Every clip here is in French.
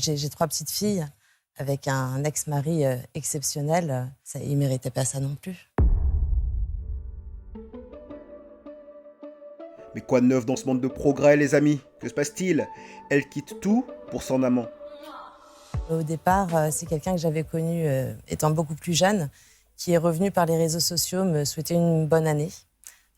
J'ai 3 petites filles avec un ex-mari exceptionnel. Il ne méritait pas ça non plus. Mais quoi de neuf dans ce monde de progrès, les amis? Que se passe-t-il? Elle quitte tout pour son amant. Au départ, c'est quelqu'un que j'avais connu étant beaucoup plus jeune, qui est revenu par les réseaux sociaux me souhaiter une bonne année.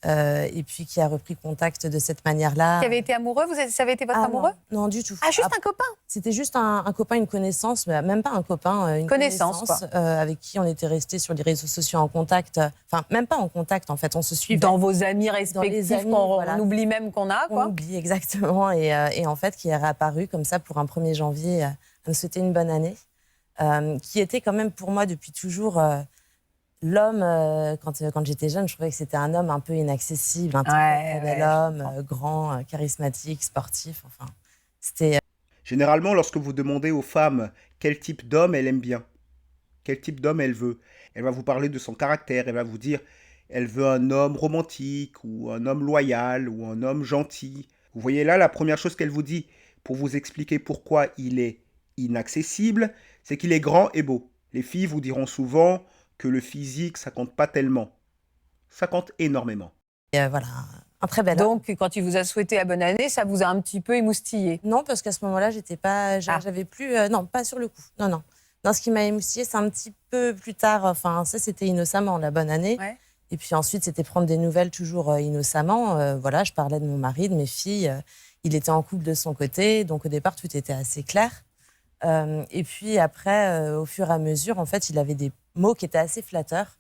Et puis qui a repris contact de cette manière-là. Qui avait été amoureux, ça avait été votre amoureux? Non, du tout. Ah, juste un copain? C'était juste un copain, une connaissance, mais même pas un copain, une connaissance avec qui on était restés sur les réseaux sociaux en contact. Enfin, même pas en contact, en fait, on se suivait. Dans vos amis respectifs, on oublie même qu'on a, quoi. On oublie, exactement. Et en fait, qui est réapparu comme ça pour un 1er janvier, à me souhaiter une bonne année, qui était quand même pour moi depuis toujours... L'homme, quand j'étais jeune, je trouvais que c'était un homme un peu inaccessible, un très bel homme, grand, charismatique, sportif. Enfin, c'était. Généralement, lorsque vous demandez aux femmes quel type d'homme elle aime bien, quel type d'homme elle veut, elle va vous parler de son caractère, elle va vous dire elle veut un homme romantique ou un homme loyal ou un homme gentil. Vous voyez là, la première chose qu'elle vous dit pour vous expliquer pourquoi il est inaccessible, c'est qu'il est grand et beau. Les filles vous diront souvent que le physique, ça compte pas tellement. Ça compte énormément. Voilà, un très bel homme. Donc, quand il vous a souhaité la bonne année, ça vous a un petit peu émoustillé? Non, parce qu'à ce moment-là, j'étais pas, j'avais plus, non, pas sur le coup. Non, non. Non, ce qui m'a émoustillée, c'est un petit peu plus tard. Enfin, ça, c'était innocemment la bonne année. Ouais. Et puis ensuite, c'était prendre des nouvelles toujours innocemment. Voilà, je parlais de mon mari, de mes filles. Il était en couple de son côté, donc au départ, tout était assez clair. Et puis après, au fur et à mesure, en fait, il avait des mots qui étaient assez flatteurs,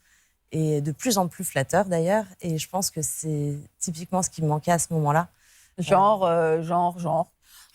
et de plus en plus flatteurs d'ailleurs. Et je pense que c'est typiquement ce qui me manquait à ce moment-là. Genre.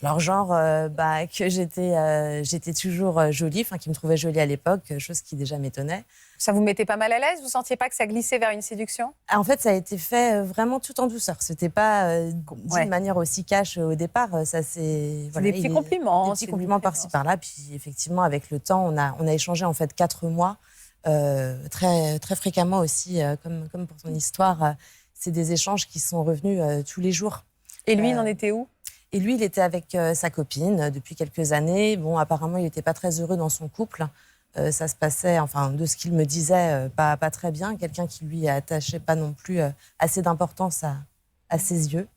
Alors que j'étais toujours jolie, enfin qu'il me trouvait jolie à l'époque, chose qui déjà m'étonnait. Ça vous mettait pas mal à l'aise? Vous sentiez pas que ça glissait vers une séduction? En fait, ça a été fait vraiment tout en douceur. C'était pas dit de manière aussi cash au départ. Ça c'est des petits compliments. Des petits compliments par-ci par-là. Puis effectivement, avec le temps, on a échangé en fait 4 mois très très fréquemment aussi, comme pour ton histoire. C'est des échanges qui sont revenus tous les jours. Et lui, il en était où? Et lui, il était avec sa copine depuis quelques années. Bon, apparemment, il n'était pas très heureux dans son couple. Ça se passait, enfin, de ce qu'il me disait, pas très bien. Quelqu'un qui lui attachait pas non plus assez d'importance à ses yeux.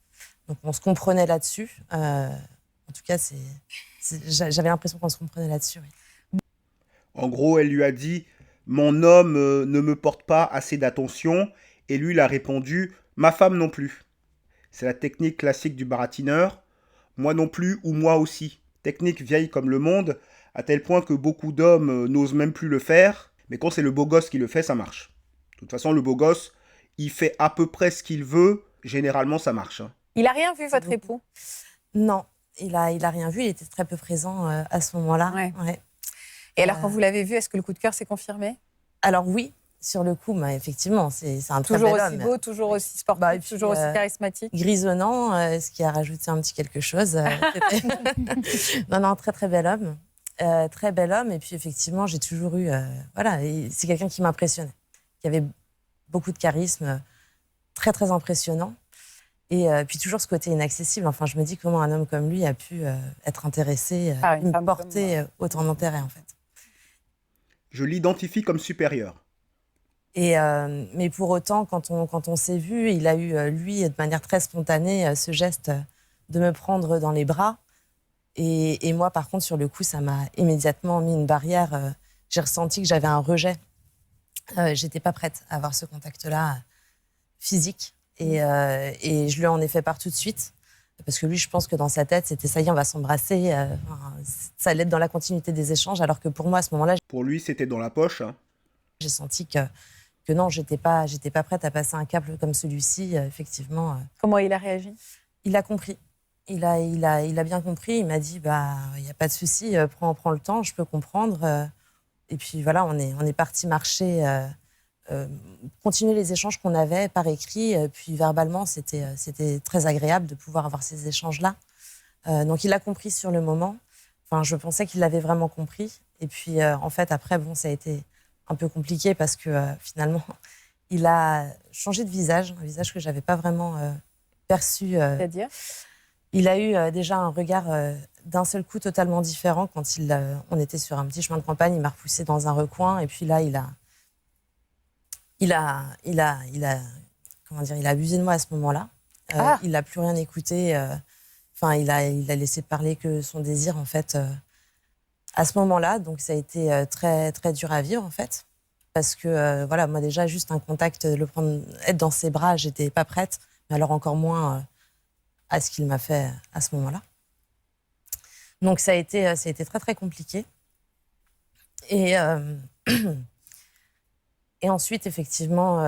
Donc, on se comprenait là-dessus. En tout cas, j'avais l'impression qu'on se comprenait là-dessus. Oui. En gros, elle lui a dit « Mon homme ne me porte pas assez d'attention » et lui, il a répondu « Ma femme non plus ». C'est la technique classique du baratineur. Moi non plus ou moi aussi. Technique vieille comme le monde, à tel point que beaucoup d'hommes n'osent même plus le faire. Mais quand c'est le beau gosse qui le fait, ça marche. De toute façon, le beau gosse, il fait à peu près ce qu'il veut. Généralement, ça marche. Il a rien vu, votre époux? Non, il a rien vu. Il était très peu présent à ce moment-là. Ouais. Et alors, quand vous l'avez vu, est-ce que le coup de cœur s'est confirmé? Alors oui. Sur le coup, effectivement, c'est un très bel homme. Toujours aussi beau, toujours aussi sportif, toujours aussi charismatique. Grisonnant, ce qui a rajouté un petit quelque chose. Non, très très bel homme. Très bel homme. Et puis effectivement, j'ai toujours eu... c'est quelqu'un qui m'impressionnait, qui avait beaucoup de charisme, très très impressionnant. Et puis toujours ce côté inaccessible. Enfin, je me dis comment un homme comme lui a pu être intéressé, me porter autant d'intérêt en fait. Je l'identifie comme supérieur. Mais pour autant, quand on s'est vu, il a eu, lui, de manière très spontanée, ce geste de me prendre dans les bras. Et moi, par contre, sur le coup, ça m'a immédiatement mis une barrière. J'ai ressenti que j'avais un rejet. J'étais pas prête à avoir ce contact-là physique. Et je lui en ai fait part tout de suite. Parce que lui, je pense que dans sa tête, c'était ça y est, on va s'embrasser. Ça allait être dans la continuité des échanges. Alors que pour moi, à ce moment-là... Pour lui, c'était dans la poche. J'ai senti que non, j'étais pas prête à passer un cap comme celui-ci, effectivement. Comment il a réagi? Il a compris. Il a bien compris. Il m'a dit, il n'y a pas de souci, prends le temps, je peux comprendre. Et puis voilà, on est parti marcher, continuer les échanges qu'on avait par écrit. Puis verbalement, c'était très agréable de pouvoir avoir ces échanges-là. Donc il a compris sur le moment. Enfin, je pensais qu'il l'avait vraiment compris. Et puis en fait, après, ça a été un peu compliqué parce que finalement, il a changé de visage, un visage que je n'avais pas vraiment perçu. C'est-à-dire? Il a eu déjà un regard d'un seul coup totalement différent. Quand on était sur un petit chemin de campagne, il m'a repoussé dans un recoin et puis là, il a comment dire, il a abusé de moi à ce moment-là. Il n'a plus rien écouté. Enfin, il a laissé parler que son désir, en fait, à ce moment-là. Donc, ça a été très, très dur à vivre, en fait. Parce que, voilà, moi, déjà, juste un contact, être dans ses bras, j'étais pas prête. Mais alors, encore moins à ce qu'il m'a fait à ce moment-là. Donc, ça a été très, très compliqué. Et, et ensuite, effectivement,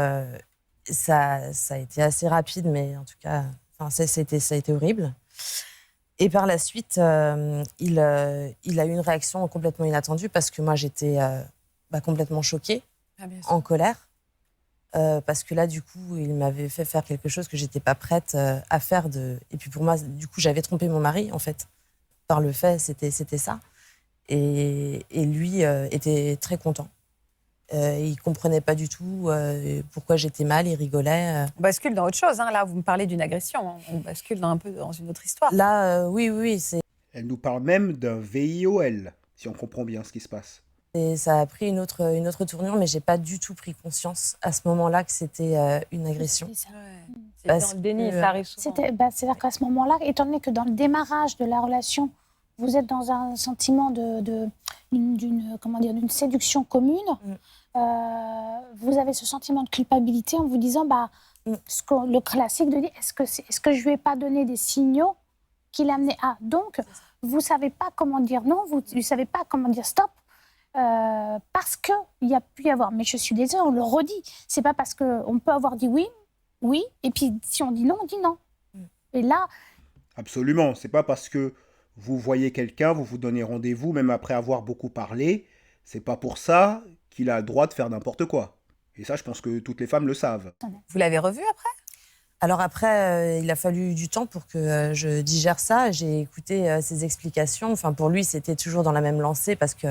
ça a été assez rapide, mais en tout cas, ça a été horrible. Et par la suite, il a eu une réaction complètement inattendue parce que moi, j'étais complètement choquée, en colère. Parce que là, du coup, il m'avait fait faire quelque chose que j'étais pas prête à faire. Et puis pour moi, du coup, j'avais trompé mon mari, en fait. Par le fait, c'était ça. Et lui était très content. Il comprenait pas du tout pourquoi j'étais mal, il rigolait. On bascule dans autre chose. Hein. Là, vous me parlez d'une agression. Hein. On bascule un peu dans une autre histoire. Là, oui, c'est... Elle nous parle même d'un VIOL, si on comprend bien ce qui se passe. Et ça a pris une autre tournure, mais j'ai pas du tout pris conscience à ce moment-là que c'était une agression. C'est dans le déni, ça arrive souvent. C'est-à-dire qu'à ce moment-là, étant donné que dans le démarrage de la relation, vous êtes dans un sentiment d'une séduction commune, vous avez ce sentiment de culpabilité en vous disant, le classique de dire, est-ce que je lui ai pas donné des signaux qui l'amenaient à... Donc, vous savez pas comment dire non, vous ne savez pas comment dire stop, parce qu'il y a pu y avoir... Mais je suis désolée, on le redit. C'est pas parce qu'on peut avoir dit oui, et puis si on dit non, on dit non. Et là... Absolument, c'est pas parce que vous voyez quelqu'un, vous vous donnez rendez-vous, même après avoir beaucoup parlé, c'est pas pour ça qu'il a le droit de faire n'importe quoi. Et ça, je pense que toutes les femmes le savent. Vous l'avez revu après ? Alors après, il a fallu du temps pour que je digère ça. J'ai écouté ses explications. Enfin, pour lui, c'était toujours dans la même lancée parce que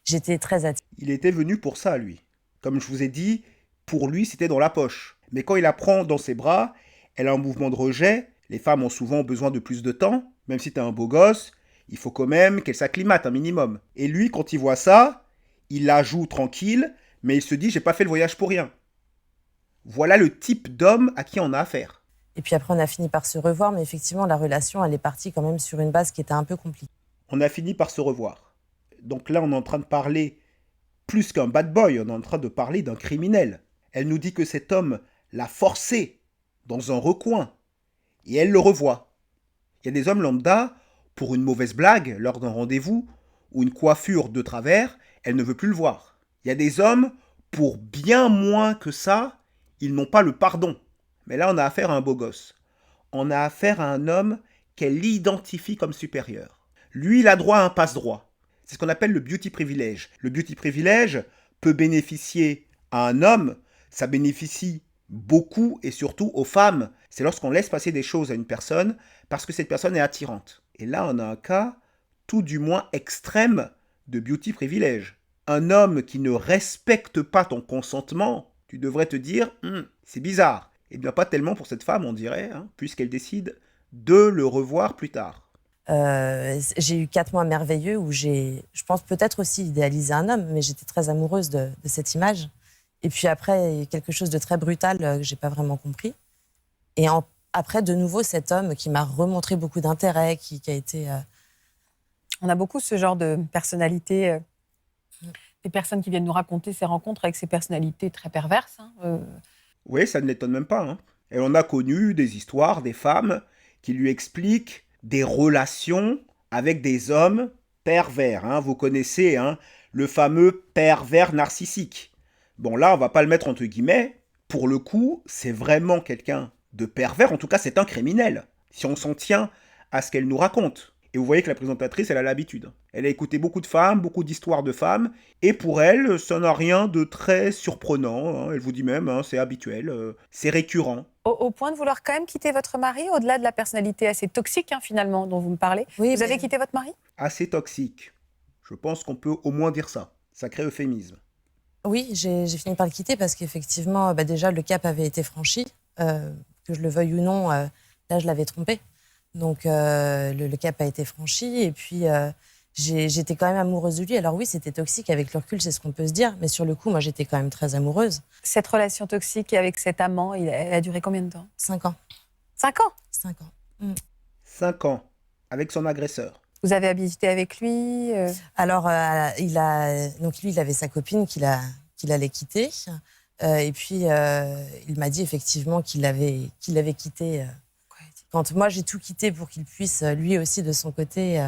j'étais très attirée. Il était venu pour ça, lui. Comme je vous ai dit, pour lui, c'était dans la poche. Mais quand il la prend dans ses bras, elle a un mouvement de rejet. Les femmes ont souvent besoin de plus de temps. Même si t'es un beau gosse, il faut quand même qu'elle s'acclimate un minimum. Et lui, quand il voit ça, il la joue tranquille, mais il se dit, j'ai pas fait le voyage pour rien. Voilà le type d'homme à qui on a affaire. Et puis après, on a fini par se revoir, mais effectivement, la relation, elle est partie quand même sur une base qui était un peu compliquée. On a fini par se revoir. Donc là, on est en train de parler plus qu'un bad boy, on est en train de parler d'un criminel. Elle nous dit que cet homme l'a forcé dans un recoin, et elle le revoit. Il y a des hommes lambda, pour une mauvaise blague, lors d'un rendez-vous, ou une coiffure de travers, elle ne veut plus le voir. Il y a des hommes, pour bien moins que ça, ils n'ont pas le pardon. Mais là, on a affaire à un beau gosse. On a affaire à un homme qu'elle identifie comme supérieur. Lui, il a droit à un passe-droit. C'est ce qu'on appelle le beauty privilège. Le beauty privilège peut bénéficier à un homme, ça bénéficie beaucoup et surtout aux femmes. C'est lorsqu'on laisse passer des choses à une personne parce que cette personne est attirante. Et là, on a un cas tout du moins extrême de beauty privilège. Un homme qui ne respecte pas ton consentement, tu devrais te dire, c'est bizarre. Et bien pas tellement pour cette femme, on dirait, puisqu'elle décide de le revoir plus tard. J'ai eu 4 mois merveilleux où je pense peut-être aussi idéalisé un homme, mais j'étais très amoureuse de cette image. Et puis après, il y a quelque chose de très brutal que j'ai pas vraiment compris. Et après, de nouveau, cet homme qui m'a remontré beaucoup d'intérêt, qui a été... On a beaucoup ce genre de personnalité, des personnes qui viennent nous raconter ces rencontres avec ces personnalités très perverses. Oui, ça ne l'étonne même pas. Et on a connu des histoires, des femmes qui lui expliquent des relations avec des hommes pervers. Vous connaissez le fameux pervers narcissique. Bon, là, on va pas le mettre entre guillemets. Pour le coup, c'est vraiment quelqu'un de pervers. En tout cas, c'est un criminel, si on s'en tient à ce qu'elle nous raconte. Et vous voyez que la présentatrice, elle a l'habitude. Elle a écouté beaucoup de femmes, beaucoup d'histoires de femmes. Et pour elle, ça n'a rien de très surprenant. Elle vous dit même, c'est habituel, c'est récurrent. Au point de vouloir quand même quitter votre mari, au-delà de la personnalité assez toxique, finalement, dont vous me parlez. Oui, vous avez quitté votre mari ? Assez toxique. Je pense qu'on peut au moins dire ça. Sacré euphémisme. Oui, j'ai fini par le quitter parce qu'effectivement, déjà, le cap avait été franchi. Que je le veuille ou non, là, je l'avais trompé. Donc, le cap a été franchi. Et puis, j'étais quand même amoureuse de lui. Alors oui, c'était toxique. Avec le recul, c'est ce qu'on peut se dire. Mais sur le coup, moi, j'étais quand même très amoureuse. Cette relation toxique avec cet amant, elle a duré combien de temps? 5 ans. 5 ans. 5 ans. 5 ans avec son agresseur. Vous avez habité avec lui Alors, donc lui, il avait sa copine qu'il allait quitter. Et puis, il m'a dit effectivement qu'il avait quitté. Quand moi, j'ai tout quitté pour qu'il puisse, lui aussi, de son côté,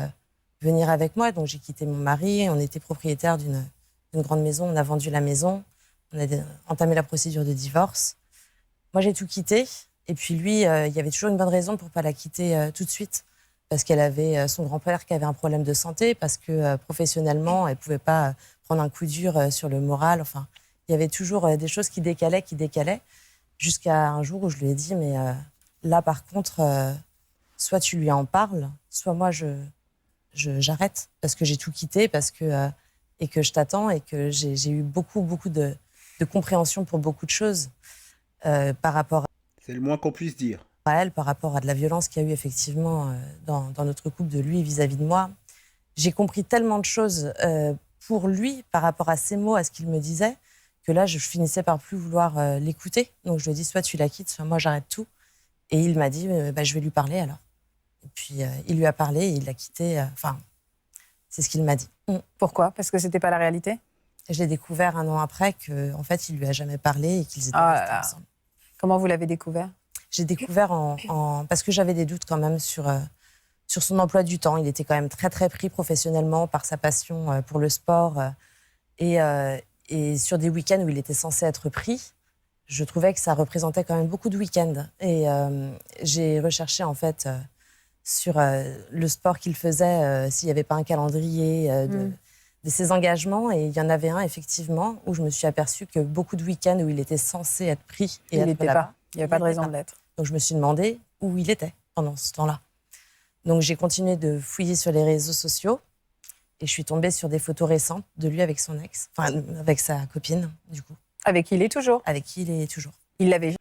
venir avec moi. Donc, j'ai quitté mon mari. On était propriétaire d'une grande maison. On a vendu la maison. On a entamé la procédure de divorce. Moi, j'ai tout quitté. Et puis, lui, il y avait toujours une bonne raison pour ne pas la quitter tout de suite. Parce qu'elle avait son grand-père qui avait un problème de santé, parce que professionnellement, elle ne pouvait pas prendre un coup dur sur le moral. Enfin, il y avait toujours des choses qui décalaient, jusqu'à un jour où je lui ai dit, mais là, par contre, soit tu lui en parles, soit moi, j'arrête, parce que j'ai tout quitté, et que je t'attends, et que j'ai eu beaucoup de compréhension pour beaucoup de choses par rapport C'est le moins qu'on puisse dire. à elle, par rapport à de la violence qu'il y a eu effectivement dans notre couple, de lui vis-à-vis de moi. J'ai compris tellement de choses pour lui, par rapport à ses mots, à ce qu'il me disait, que là, je finissais par plus vouloir l'écouter. Donc, je lui ai dit, soit tu la quittes, soit moi, j'arrête tout. Et il m'a dit, je vais lui parler alors. Et puis, il lui a parlé, et il l'a quitté. C'est ce qu'il m'a dit. Pourquoi? Parce que c'était pas la réalité? Et je l'ai découvert 1 an après qu'en fait, il lui a jamais parlé et qu'ils étaient Ah restés là là. ensemble. Comment vous l'avez découvert? J'ai découvert parce que j'avais des doutes quand même sur son emploi du temps. Il était quand même très, très pris professionnellement par sa passion pour le sport. Et sur des week-ends où il était censé être pris, je trouvais que ça représentait quand même beaucoup de week-ends. Et j'ai recherché en fait sur le sport qu'il faisait, s'il n'y avait pas un calendrier de ses engagements. Et il y en avait un effectivement où je me suis aperçue que beaucoup de week-ends où il était censé être pris et Il être n'était là-bas, pas. Il n'y avait pas de raison de l'être. donc je me suis demandé où il était pendant ce temps-là. Donc j'ai continué de fouiller sur les réseaux sociaux et je suis tombée sur des photos récentes de lui avec son ex, enfin avec sa copine du coup, Avec qui il est toujours? avec qui il est toujours. Il l'avait.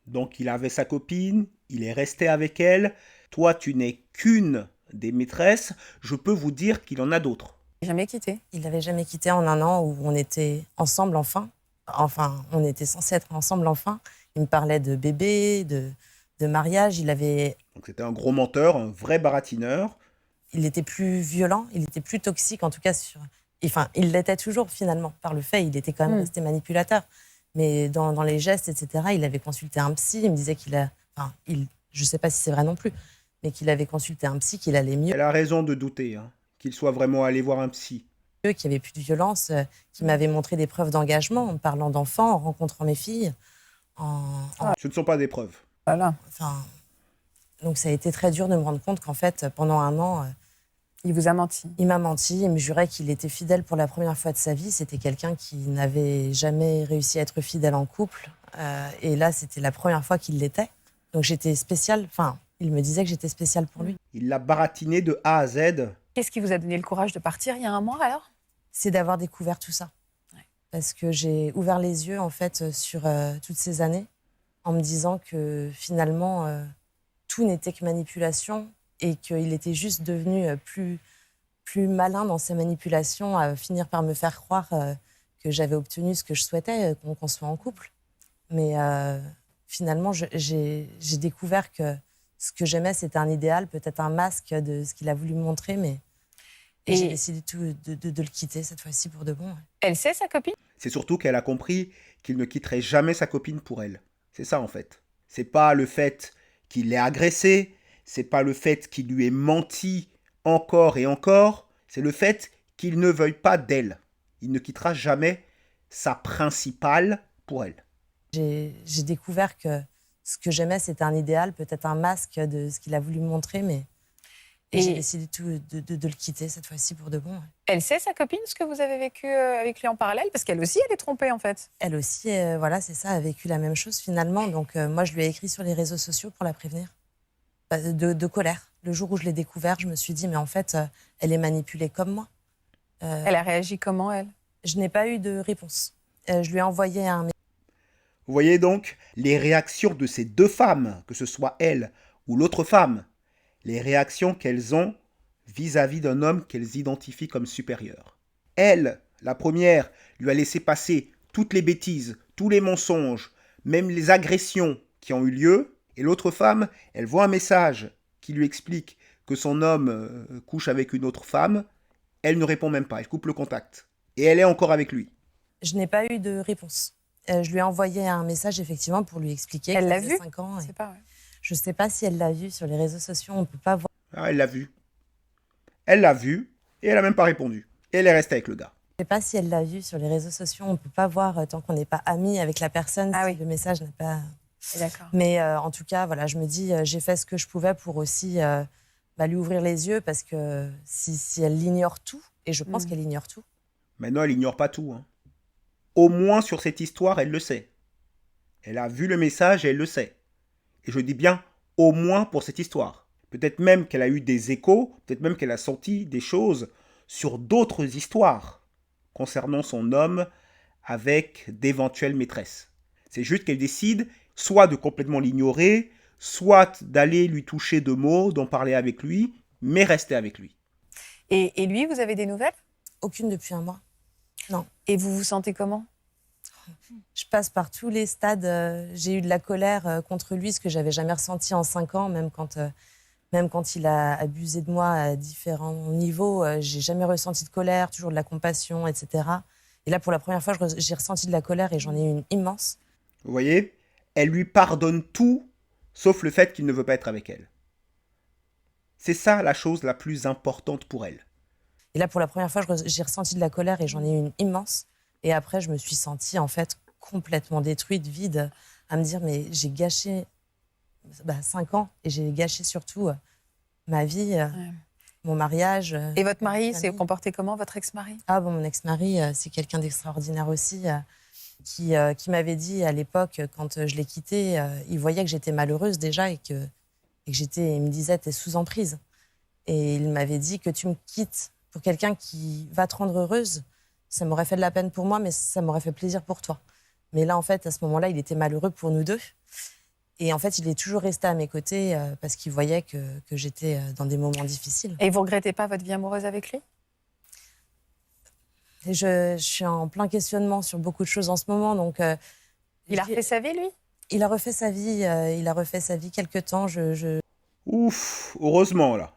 Donc il avait sa copine, il est resté avec elle. Toi, tu n'es qu'une des maîtresses. Je peux vous dire qu'il en a d'autres. Jamais quitté. Il l'avait jamais quitté en 1 an où on était ensemble enfin. Enfin, on était censés être ensemble enfin. Il me parlait de bébé, de mariage. Donc c'était un gros menteur, un vrai baratineur. Il était plus violent, il était plus toxique, en tout cas enfin, il l'était toujours finalement par le fait. Il était quand même resté manipulateur, mais dans les gestes, etc. Il avait consulté un psy. Il me disait je sais pas si c'est vrai non plus, mais qu'il avait consulté un psy, qu'il allait mieux, Elle a raison de douter qu'il soit vraiment allé voir un psy. qu'il n'y avait plus de violence, qu'il m'avait montré des preuves d'engagement en me parlant d'enfants, en rencontrant mes filles. Ce ne sont pas des preuves. Voilà. Enfin, donc ça a été très dur de me rendre compte qu'en fait, pendant 1 an, Il vous a menti. il m'a menti. Il me jurait qu'il était fidèle pour la première fois de sa vie. C'était quelqu'un qui n'avait jamais réussi à être fidèle en couple. Et là, c'était la première fois qu'il l'était. Donc j'étais spéciale. Enfin, il me disait que j'étais spéciale pour lui. Il l'a baratiné de A à Z. Qu'est-ce qui vous a donné le courage de partir il y a 1 mois alors? C'est d'avoir découvert tout ça. Ouais. Parce que j'ai ouvert les yeux, en fait, sur toutes ces années, en me disant que finalement, tout n'était que manipulation et qu'il était juste devenu plus malin dans ses manipulations, à finir par me faire croire que j'avais obtenu ce que je souhaitais, qu'on soit en couple. Mais finalement, j'ai découvert que ce que j'aimais, c'était un idéal, peut-être un masque de ce qu'il a voulu me montrer, mais et j'ai décidé de le quitter cette fois-ci pour de bon. Ouais. Elle sait, sa copine? C'est surtout qu'elle a compris qu'il ne quitterait jamais sa copine pour elle. C'est ça en fait. C'est pas le fait qu'il l'ait agressée, c'est pas le fait qu'il lui ait menti encore et encore, c'est le fait qu'il ne veuille pas d'elle. Il ne quittera jamais sa principale pour elle. J'ai découvert que ce que j'aimais, c'était un idéal, peut-être un masque de ce qu'il a voulu me montrer, mais et j'ai décidé de le quitter cette fois-ci pour de bon. Ouais. Elle sait, sa copine, ce que vous avez vécu avec lui en parallèle? Parce qu'elle aussi, elle est trompée, en fait. Elle aussi, voilà, c'est ça, a vécu la même chose finalement. Donc moi, je lui ai écrit sur les réseaux sociaux pour la prévenir de colère. Le jour où je l'ai découvert, je me suis dit, mais en fait, elle est manipulée comme moi. Elle a réagi comment, elle? Je n'ai pas eu de réponse. Je lui ai envoyé un... Vous voyez donc les réactions de ces deux femmes, que ce soit elle ou l'autre femme. les réactions qu'elles ont vis-à-vis d'un homme qu'elles identifient comme supérieur. Elle, la première, lui a laissé passer toutes les bêtises, tous les mensonges, même les agressions qui ont eu lieu. Et l'autre femme, elle voit un message qui lui explique que son homme couche avec une autre femme. Elle ne répond même pas, elle coupe le contact. Et elle est encore avec lui. Je n'ai pas eu de réponse. Je lui ai envoyé un message, effectivement, pour lui expliquer. Elle que ça l'a faisait vu 5 ans. Je sais pas, ouais. Je ne sais pas si elle l'a vu sur les réseaux sociaux. On ne peut pas voir. Ah, elle l'a vu. Elle l'a vu et elle n'a même pas répondu. Et elle est restée avec le gars. Je ne sais pas si elle l'a vu sur les réseaux sociaux. On ne peut pas voir tant qu'on n'est pas amis avec la personne Ah si oui. le message n'a pas... D'accord. Mais en tout cas, voilà, je me dis, j'ai fait ce que je pouvais pour aussi lui ouvrir les yeux parce que si elle ignore tout, et je pense qu'elle ignore tout. Maintenant, elle ignore pas tout. Au moins sur cette histoire, elle le sait. Elle a vu le message et elle le sait. Et je dis bien au moins pour cette histoire. Peut-être même qu'elle a eu des échos, peut-être même qu'elle a senti des choses sur d'autres histoires concernant son homme avec d'éventuelles maîtresses. C'est juste qu'elle décide soit de complètement l'ignorer, soit d'aller lui toucher de mots, d'en parler avec lui, mais rester avec lui. Et lui, vous avez des nouvelles? Aucune depuis un mois. Et vous vous sentez comment? Je passe par tous les stades. J'ai eu de la colère contre lui, ce que j'avais jamais ressenti en 5 ans, même quand il a abusé de moi à différents niveaux. J'ai jamais ressenti de colère, toujours de la compassion, etc. Et là, pour la première fois, j'ai ressenti de la colère et j'en ai eu une immense. Vous voyez, elle lui pardonne tout, sauf le fait qu'il ne veut pas être avec elle. C'est ça la chose la plus importante pour elle. Et là, pour la première fois, j'ai ressenti de la colère et j'en ai eu une immense. Et après, je me suis sentie, en fait, complètement détruite, vide, à me dire, mais j'ai gâché 5 ans et j'ai gâché surtout ma vie, mon mariage. Et votre mari ma s'est famille. comporté comment, votre ex-mari? Ah bon, mon ex-mari, c'est quelqu'un d'extraordinaire aussi, qui m'avait dit à l'époque, quand je l'ai quitté, il voyait que j'étais malheureuse déjà et que il me disait, t'es sous emprise. Et il m'avait dit que tu me quittes pour quelqu'un qui va te rendre heureuse. Ça m'aurait fait de la peine pour moi, mais ça m'aurait fait plaisir pour toi. Mais là, en fait, à ce moment-là, il était malheureux pour nous deux. Et en fait, il est toujours resté à mes côtés parce qu'il voyait que j'étais dans des moments difficiles. Et vous regrettez pas votre vie amoureuse avec lui? Et je suis en plein questionnement sur beaucoup de choses en ce moment. Donc, Il a refait sa vie, lui? Il a refait sa vie. Il a refait sa vie quelque temps. Ouf, heureusement là.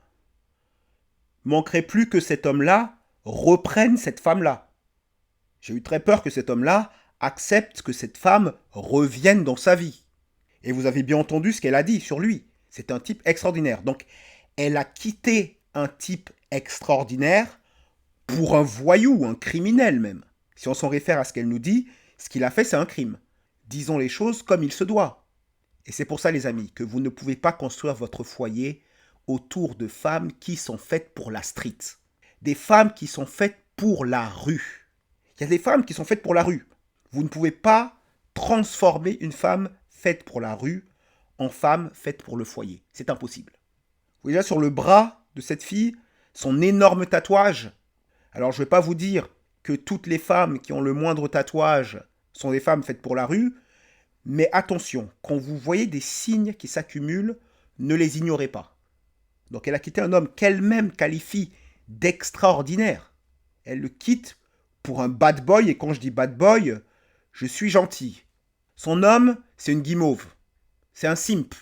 Manquerait plus que cet homme-là reprenne cette femme-là. J'ai eu très peur que cet homme-là accepte que cette femme revienne dans sa vie. Et vous avez bien entendu ce qu'elle a dit sur lui. C'est un type extraordinaire. Donc, elle a quitté un type extraordinaire pour un voyou, un criminel même. Si on s'en réfère à ce qu'elle nous dit, ce qu'il a fait, c'est un crime. Disons les choses comme il se doit. Et c'est pour ça, les amis, que vous ne pouvez pas construire votre foyer autour de femmes qui sont faites pour la street. Des femmes qui sont faites pour la rue. Il y a des femmes qui sont faites pour la rue. Vous ne pouvez pas transformer une femme faite pour la rue en femme faite pour le foyer. C'est impossible. Vous voyez là sur le bras de cette fille, son énorme tatouage. Alors je ne vais pas vous dire que toutes les femmes qui ont le moindre tatouage sont des femmes faites pour la rue, mais attention, quand vous voyez des signes qui s'accumulent, ne les ignorez pas. Donc elle a quitté un homme qu'elle-même qualifie d'extraordinaire. Elle le quitte pour un bad boy, et quand je dis bad boy, je suis gentil. Son homme, c'est une guimauve. C'est un simp.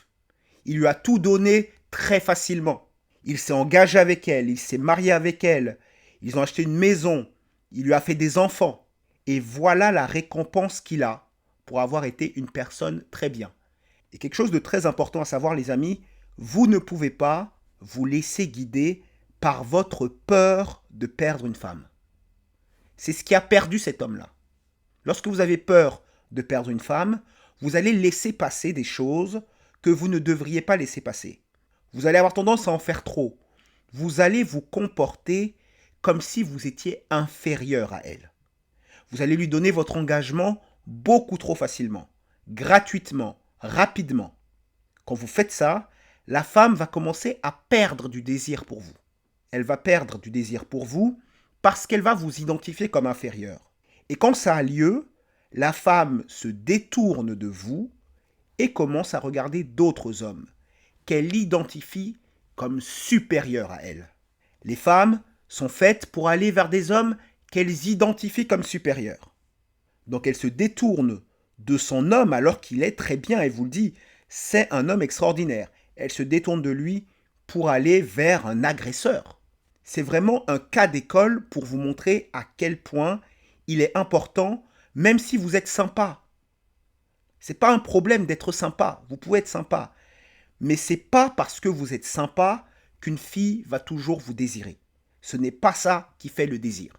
Il lui a tout donné très facilement. Il s'est engagé avec elle, il s'est marié avec elle, ils ont acheté une maison, il lui a fait des enfants. Et voilà la récompense qu'il a pour avoir été une personne très bien. Et quelque chose de très important à savoir, les amis, vous ne pouvez pas vous laisser guider par votre peur de perdre une femme. C'est ce qui a perdu cet homme-là. Lorsque vous avez peur de perdre une femme, vous allez laisser passer des choses que vous ne devriez pas laisser passer. Vous allez avoir tendance à en faire trop. Vous allez vous comporter comme si vous étiez inférieur à elle. Vous allez lui donner votre engagement beaucoup trop facilement, gratuitement, rapidement. Quand vous faites ça, la femme va commencer à perdre du désir pour vous. Elle va perdre du désir pour vous parce qu'elle va vous identifier comme inférieur. Et quand ça a lieu, la femme se détourne de vous et commence à regarder d'autres hommes qu'elle identifie comme supérieurs à elles. Les femmes sont faites pour aller vers des hommes qu'elles identifient comme supérieurs. Donc elles se détournent de son homme alors qu'il est très bien, elle vous le dit, c'est un homme extraordinaire. Elles se détournent de lui pour aller vers un agresseur. C'est vraiment un cas d'école pour vous montrer à quel point il est important, même si vous êtes sympa. C'est pas un problème d'être sympa, vous pouvez être sympa. Mais c'est pas parce que vous êtes sympa qu'une fille va toujours vous désirer. Ce n'est pas ça qui fait le désir.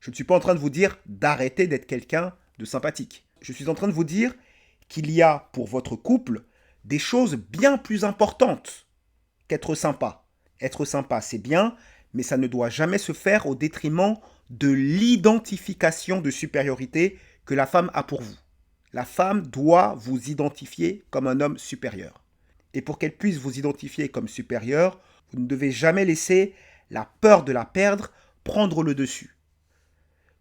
Je ne suis pas en train de vous dire d'arrêter d'être quelqu'un de sympathique. Je suis en train de vous dire qu'il y a pour votre couple des choses bien plus importantes qu'être sympa. Être sympa, c'est bien, mais ça ne doit jamais se faire au détriment de l'identification de supériorité que la femme a pour vous. La femme doit vous identifier comme un homme supérieur. Et pour qu'elle puisse vous identifier comme supérieur, vous ne devez jamais laisser la peur de la perdre prendre le dessus.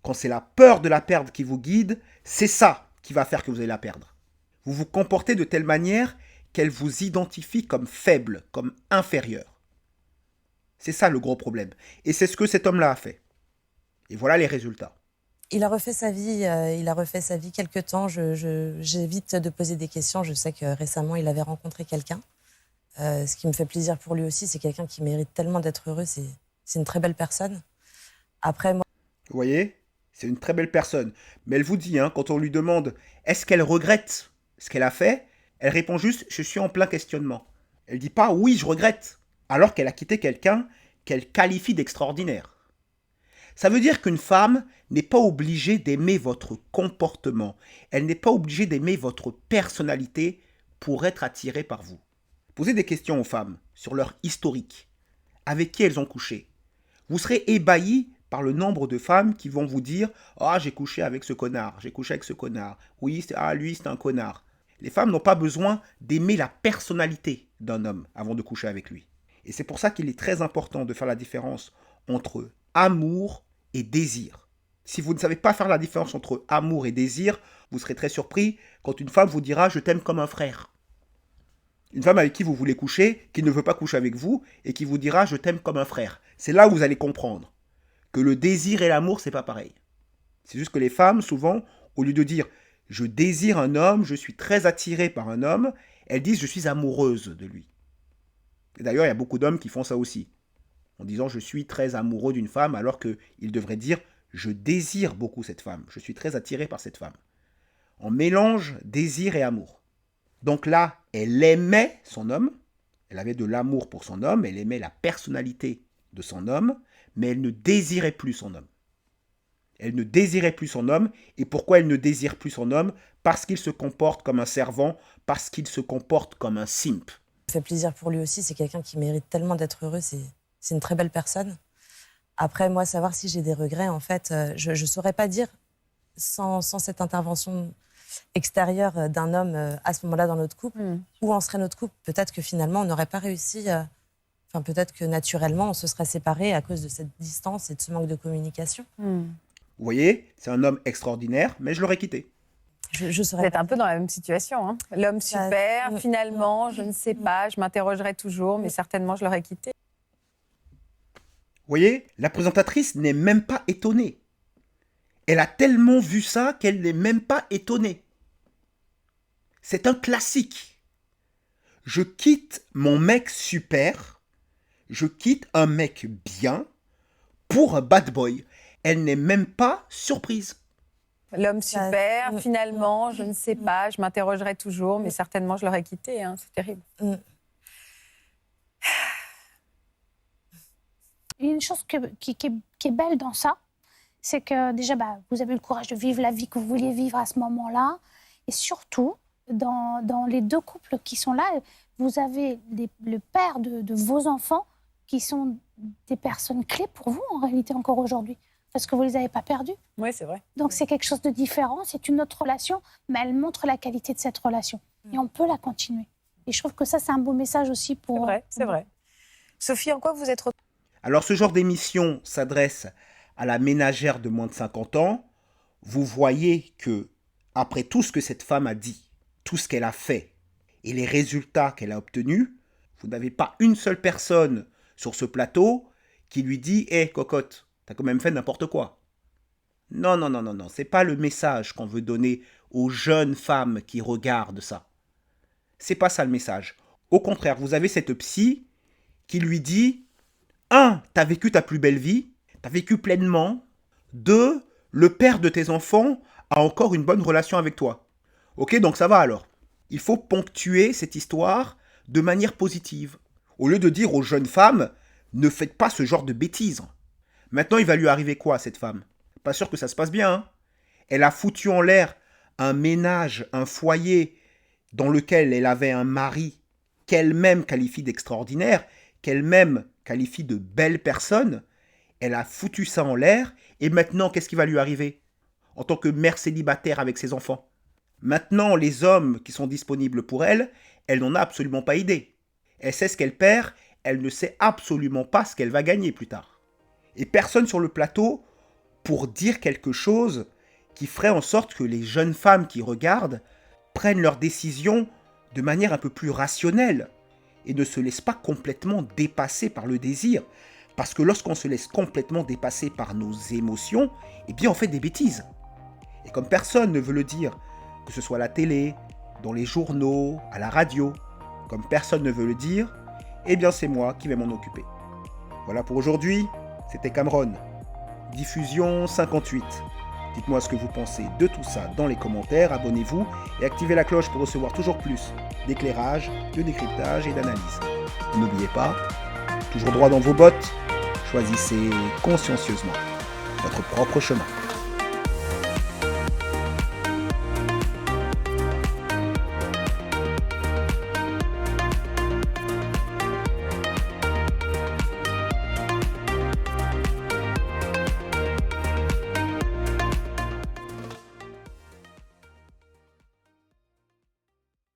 Quand c'est la peur de la perdre qui vous guide, c'est ça qui va faire que vous allez la perdre. Vous vous comportez de telle manière qu'elle vous identifie comme faible, comme inférieur. C'est ça le gros problème. Et c'est ce que cet homme-là a fait. Et voilà les résultats. Il a refait sa vie quelque temps. J'évite de poser des questions. Je sais que récemment, il avait rencontré quelqu'un. Ce qui me fait plaisir pour lui aussi, c'est quelqu'un qui mérite tellement d'être heureux. C'est une très belle personne. Après, moi... Vous voyez, c'est une très belle personne. Mais elle vous dit, quand on lui demande « Est-ce qu'elle regrette ce qu'elle a fait ?» Elle répond juste « Je suis en plein questionnement ». Elle ne dit pas « Oui, je regrette », alors qu'elle a quitté quelqu'un qu'elle qualifie d'extraordinaire. Ça veut dire qu'une femme n'est pas obligée d'aimer votre comportement. Elle n'est pas obligée d'aimer votre personnalité pour être attirée par vous. Posez des questions aux femmes sur leur historique. Avec qui elles ont couché. Vous serez ébahi par le nombre de femmes qui vont vous dire « Ah, j'ai couché avec ce connard, j'ai couché avec ce connard. Oui, lui, c'est un connard. » Les femmes n'ont pas besoin d'aimer la personnalité d'un homme avant de coucher avec lui. Et c'est pour ça qu'il est très important de faire la différence entre amour et désir. Si vous ne savez pas faire la différence entre amour et désir, vous serez très surpris quand une femme vous dira « Je t'aime comme un frère ». Une femme avec qui vous voulez coucher, qui ne veut pas coucher avec vous, et qui vous dira « Je t'aime comme un frère ». C'est là où vous allez comprendre que le désir et l'amour, c'est pas pareil. C'est juste que les femmes, souvent, au lieu de dire « Je désire un homme, je suis très attirée par un homme », elles disent « Je suis amoureuse de lui ». Et d'ailleurs, il y a beaucoup d'hommes qui font ça aussi, en disant « Je suis très amoureux d'une femme », alors qu'ils devraient dire « Je désire beaucoup cette femme, je suis très attiré par cette femme ». On mélange désir et amour. Donc là, elle aimait son homme, elle avait de l'amour pour son homme, elle aimait la personnalité de son homme, mais elle ne désirait plus son homme. Elle ne désirait plus son homme. Et pourquoi elle ne désire plus son homme? Parce qu'il se comporte comme un servant, parce qu'il se comporte comme un simp. Ça fait plaisir pour lui aussi, c'est quelqu'un qui mérite tellement d'être heureux, c'est une très belle personne. Après, moi, savoir si j'ai des regrets, en fait, je ne saurais pas dire sans cette intervention extérieure d'un homme à ce moment-là dans notre couple, où en serait notre couple. Peut-être que finalement, on n'aurait pas réussi, peut-être que naturellement, on se serait séparés à cause de cette distance et de ce manque de communication. Vous voyez, c'est un homme extraordinaire, mais je l'aurais quitté. Je serais Vous êtes un peu dans la même situation. Hein. L'homme super, finalement, je ne sais pas, je m'interrogerai toujours, mais certainement, je l'aurais quitté. Vous voyez, la présentatrice n'est même pas étonnée. Elle a tellement vu ça qu'elle n'est même pas étonnée. C'est un classique. Je quitte mon mec super, je quitte un mec bien pour un bad boy. Elle n'est même pas surprise. L'homme super, finalement, je ne sais pas, je m'interrogerai toujours, mais certainement, je l'aurais quitté. Hein. C'est terrible. Une chose qui est belle dans ça, c'est que déjà, vous avez eu le courage de vivre la vie que vous vouliez vivre à ce moment-là. Et surtout, dans les deux couples qui sont là, vous avez le père de vos enfants qui sont des personnes clés pour vous, en réalité, encore aujourd'hui. Parce que vous ne les avez pas perdus. Oui, c'est vrai. Donc, c'est quelque chose de différent. C'est une autre relation, mais elle montre la qualité de cette relation. Et on peut la continuer. Et je trouve que ça, c'est un beau message aussi pour... C'est vrai, c'est vrai. Sophie, en quoi vous êtes... Alors, ce genre d'émission s'adresse à la ménagère de moins de 50 ans. Vous voyez que, après tout ce que cette femme a dit, tout ce qu'elle a fait et les résultats qu'elle a obtenus, Vous n'avez pas une seule personne sur ce plateau qui lui dit « Hé, cocotte, t'as quand même fait n'importe quoi ». Non, non, non, non, non. C'est pas le message qu'on veut donner aux jeunes femmes qui regardent ça. C'est pas ça le message. Au contraire, vous avez cette psy qui lui dit 1. T'as vécu ta plus belle vie, t'as vécu pleinement. 2. Le père de tes enfants a encore une bonne relation avec toi. Ok, donc ça va alors. Il faut ponctuer cette histoire de manière positive. Au lieu de dire aux jeunes femmes, ne faites pas ce genre de bêtises. Maintenant, il va lui arriver quoi à cette femme? Pas sûr que ça se passe bien. Hein. Elle a foutu en l'air un ménage, un foyer dans lequel elle avait un mari qu'elle-même qualifie d'extraordinaire, qu'elle-même qualifie de belle personne. Elle a foutu ça en l'air et maintenant, qu'est-ce qui va lui arriver en tant que mère célibataire avec ses enfants? Maintenant, les hommes qui sont disponibles pour elle, elle n'en a absolument pas idée. Elle sait ce qu'elle perd, elle ne sait absolument pas ce qu'elle va gagner plus tard. Et personne sur le plateau pour dire quelque chose qui ferait en sorte que les jeunes femmes qui regardent prennent leurs décisions de manière un peu plus rationnelle et ne se laissent pas complètement dépasser par le désir. Parce que lorsqu'on se laisse complètement dépasser par nos émotions, eh bien on fait des bêtises. Et comme personne ne veut le dire, que ce soit à la télé, dans les journaux, à la radio, comme personne ne veut le dire, eh bien c'est moi qui vais m'en occuper. Voilà pour aujourd'hui, c'était Cameron. Diffusion 58. Dites-moi ce que vous pensez de tout ça dans les commentaires, abonnez-vous et activez la cloche pour recevoir toujours plus d'éclairage, de décryptage et d'analyse. Et n'oubliez pas, toujours droit dans vos bottes, choisissez consciencieusement votre propre chemin.